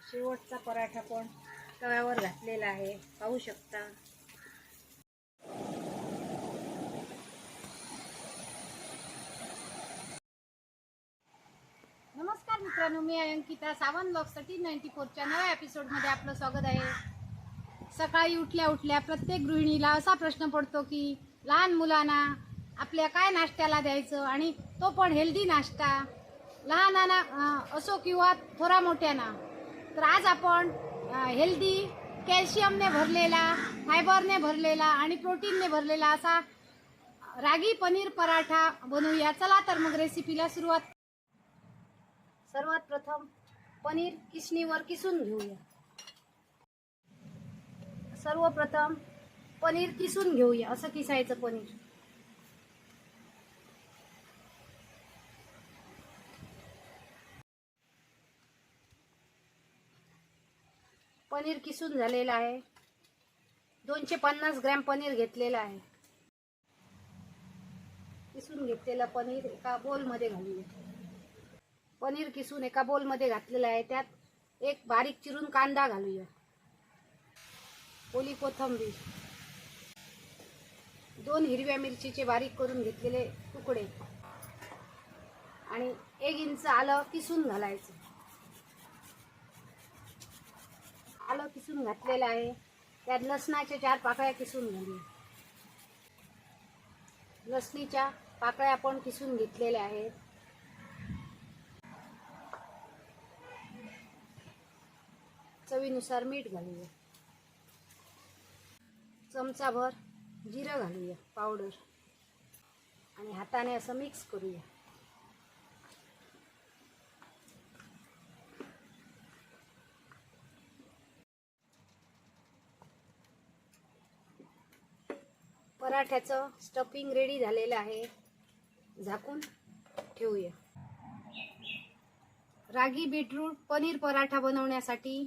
शेवटचा पराठा पण तव्यावर घातलेला आहे, पाहू शकता। नमस्कार मित्रांनो, मी अंकिता सावंत ब्लॉग्स 1394च्या नव्या एपिसोडमध्ये आपलं स्वागत आहे। सकाळी उठल्या उठल्या प्रत्येक गृहिणीला असा प्रश्न पडतो की लहान मुलांना आपल्या काय नाश्त्याला द्यायचं, आणि तो पण हेल्दी नाश्ता, लहानांना असो किंवा थोरा मोठ्यांना। तर आज आपण हेल्दी, कॅल्शियमने भरलेला, फायबरने भरलेला आणि प्रोटीनने भरलेला असा रागी पनीर पराठा बनवूया। चला तर मग रेसिपीला सुरुवात। सर्वात प्रथम पनीर किसणीवर किसून घेऊया। सर्वप्रथम पनीर किसून घेऊया। असं किसायचं पनीर। पनीर किसून झालेलं आहे। 250 ग्रॅम पनीर घेतलेलं आहे। किसून घेतलेलं पनीर एका बोलमध्ये घालूया। पनीर किसून एका बोलमध्ये घातलेलं आहे। त्यात एक बारीक चिरून कांदा घालूया, ओली कोथिंबीर, 2 हिरव्या मिरचीचे बारीक करून घेतलेले तुकडे आणि 1 इंच आलं किसून घालायचं। आलं किसून घातलेलं आहे। त्यात लसणाच्या 4 पाकळ्या किसून घालूया। लसणीच्या पाकळ्या आपण किसून घेतलेल्या आहेत। चवीनुसार मीठ घालूया। चमचाभर जिरं घालूया पावडर आणि हाताने असं मिक्स करूया। पराठ्याचं स्टफिंग रेडी झालेलं आहे। झाकून ठेवूया। रागी बीटरूट पनीर पराठा बनवण्यासाठी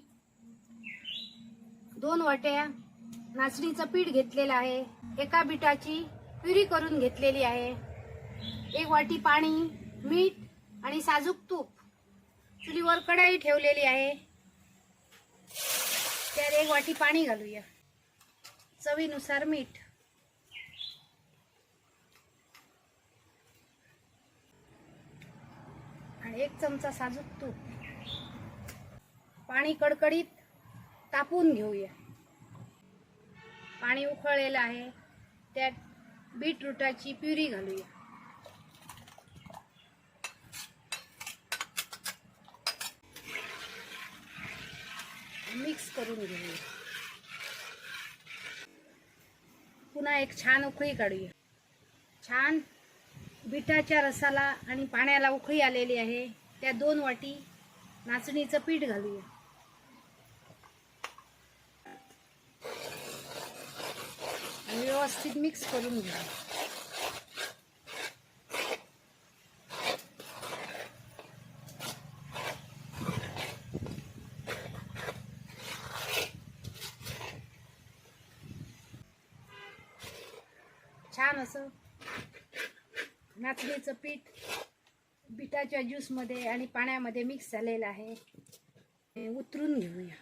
2 वाट्या नाचणीचं पीठ घेतलेलं आहे। एका बीटाची प्युरी करून घेतलेली आहे। 1 वाटी पाणी, मीठ आणि साजूक तूप। चुलीवर कढई ठेवलेली आहे। त्यात 1 वाटी पाणी घालूया। चवीनुसार मीठ आणि 1 चमचा साजूक तूप। पाणी कडकडीत तापून घेऊया। पाणी उकळलेलं आहे। त्यात बीटरूटाची प्युरी घालूया। मिक्स करून घेऊया। पुन्हा एक छान उकळी काढूया। छान बीटाच्या रसाला आणि पाण्याला उकळी आलेली आहे। त्या 2 वाटी नाचणीचं पीठ घालूया। आणि व्यवस्थित मिक्स करून घ्या। छान असं नाचणीचं पीठ बीटाच्या ज्यूसमध्ये आणि पाण्यामध्ये मिक्स झालेलं आहे। उतरून घेऊया।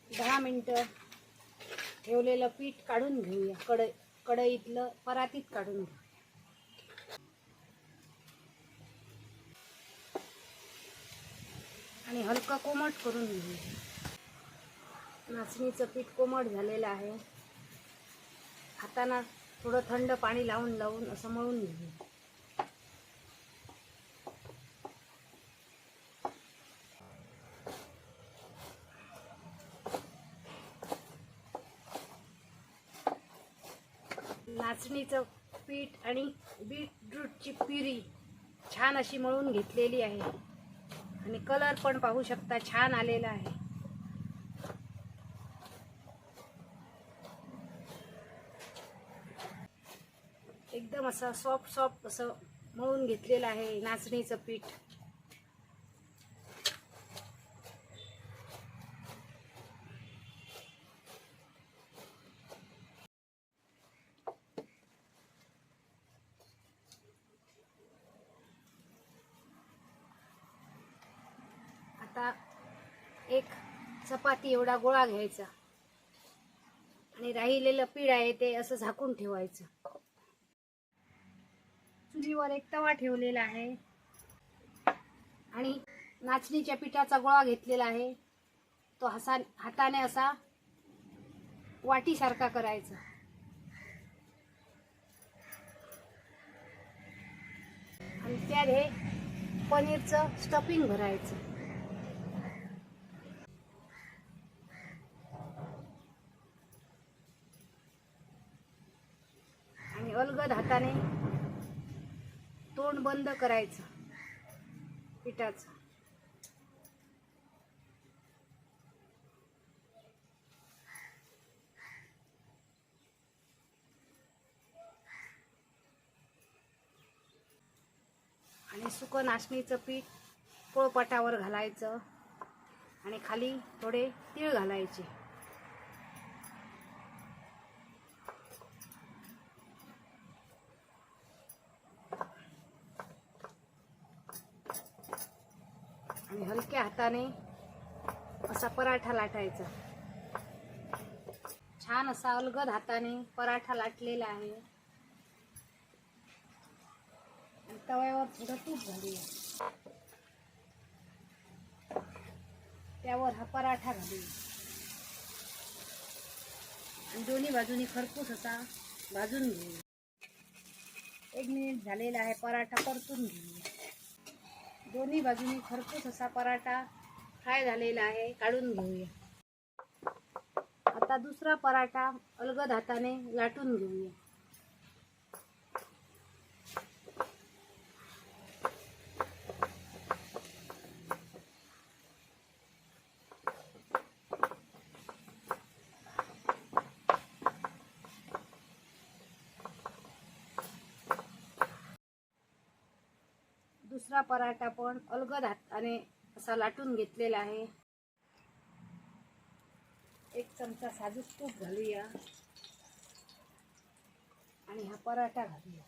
दहा मिनिटं ठेवलेलं पीठ काढून घेऊया। कढईतलं परातीत काढून घेऊ। आणि हलका कोमट करून घेऊया। नाचणीचं पीठ कोमट झालेलं आहे। हाताना थोडं थंड पाणी लावून असं मळून घेऊया। नाचणीचं पीठ आणि बीटरूटची प्युरी छान अशी मळून घेतलेली आहे। आणि कलर पण पाहू शकता, छान आलेला आहे। एकदम असं सॉफ्ट असं मळून घेतलेलं आहे नाचणीचं पीठ। आता एक चपाती एवढा गोळा घ्यायचा आणि राहिलेलं पीठ आहे ते असं झाकून ठेवायचं. चुलीवर एक तवा ठेवलेला आहे आणि नाचणीच्या पिठाचा गोळा घेतलेला आहे. तो हाताने असा वाटीसारखा करायचा आणि त्यात हे पनीरचं स्टफिंग भरायचं आणि अलगद हाताने तोंड बंद करायचं पिठाचं. आणि सुकं नाचणीचं पीठ पोळपाटावर घालायचं आणि खाली थोडे तीळ घालायचे. आणि हलक्या हाताने असा पराठा लाटायचा. छान असा अलगद हाताने पराठा लाटलेला आहे. तव्यावर थोडं तूप घालूया, त्यावर हा पराठा घालूया आणि दोन्ही बाजूनी खरपूस असा भाजून घेऊया. 1 मिनिट झालेला आहे. पराठा परतून घेऊया. दोन्ही बाजूनी खरपूस असा पराठा फ्राय झालेला आहे, काढून घेऊया. आता दुसरा पराठा अलगद हाताने लाटून घेऊया. दुसरा पराठा पण अलगद हाताने असा लाटून घेतलेला आहे. 1 चमचा साजूक तूप घालूया आणि हा पराठा घालूया.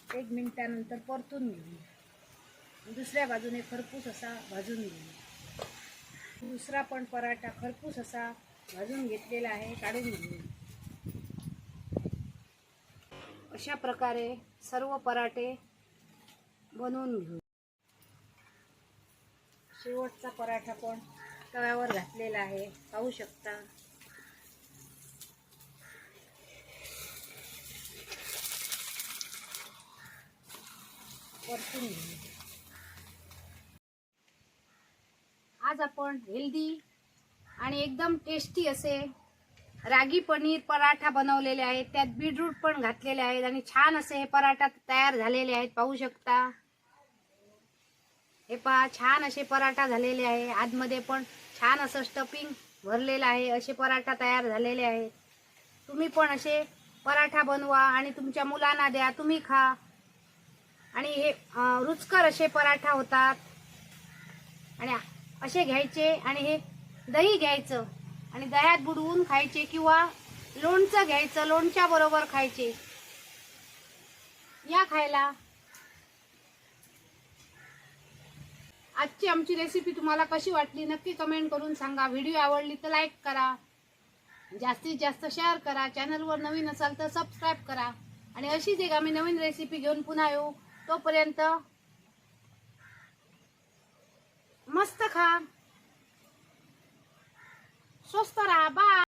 1 मिनिटानंतर परतून घेऊया. दुसऱ्या बाजूने खरपूस असा भाजून घेऊया. दुसरा पण पराठा खरपूस असा भाजून घेतलेला आहे, काढून घेऊया. अशा प्रकारे सर्व पराठे बनवून घेऊ. शेवटचा पराठा पण तव्यावर घातलेला आहे, पाहू शकता. परतून घेऊ. आज आपण हेल्दी आणि एकदम टेस्टी असे रागी पनीर पराठा बनवलेले आहेत. त्यात बीटरूट पण घातलेले आहेत आणि छान असे हे पराठा तयार झालेले आहेत, पाहू शकता. हे पहा, छान असे पराठा झालेले आहे. आतमध्ये पण छान असं स्टफिंग भरलेलं आहे. असे पराठा तयार झालेले आहेत. तुम्ही पण असे पराठा बनवा आणि तुमच्या मुलांना द्या, तुम्ही खा. आणि हे रुचकर असे पराठा होतात. आणि असे घ्यायचे आणि हे दही घ्यायचं आणि दह्यात बुडवून खायचे किंवा लोणचं घ्यायचं, लोणच्या बरोबर खायचे. या खायला. आजची आमची रेसिपी तुम्हाला कशी वाटली नक्की कमेंट करून सांगा. व्हिडिओ आवडली तर लाईक करा, जास्तीत जास्त शेअर करा. चॅनलवर नवीन असाल तर सबस्क्राईब करा. आणि अशीच एक आम्ही नवीन रेसिपी घेऊन पुन्हा येऊ. तोपर्यंत मस्त खा, स्वस्त राहा. बाय.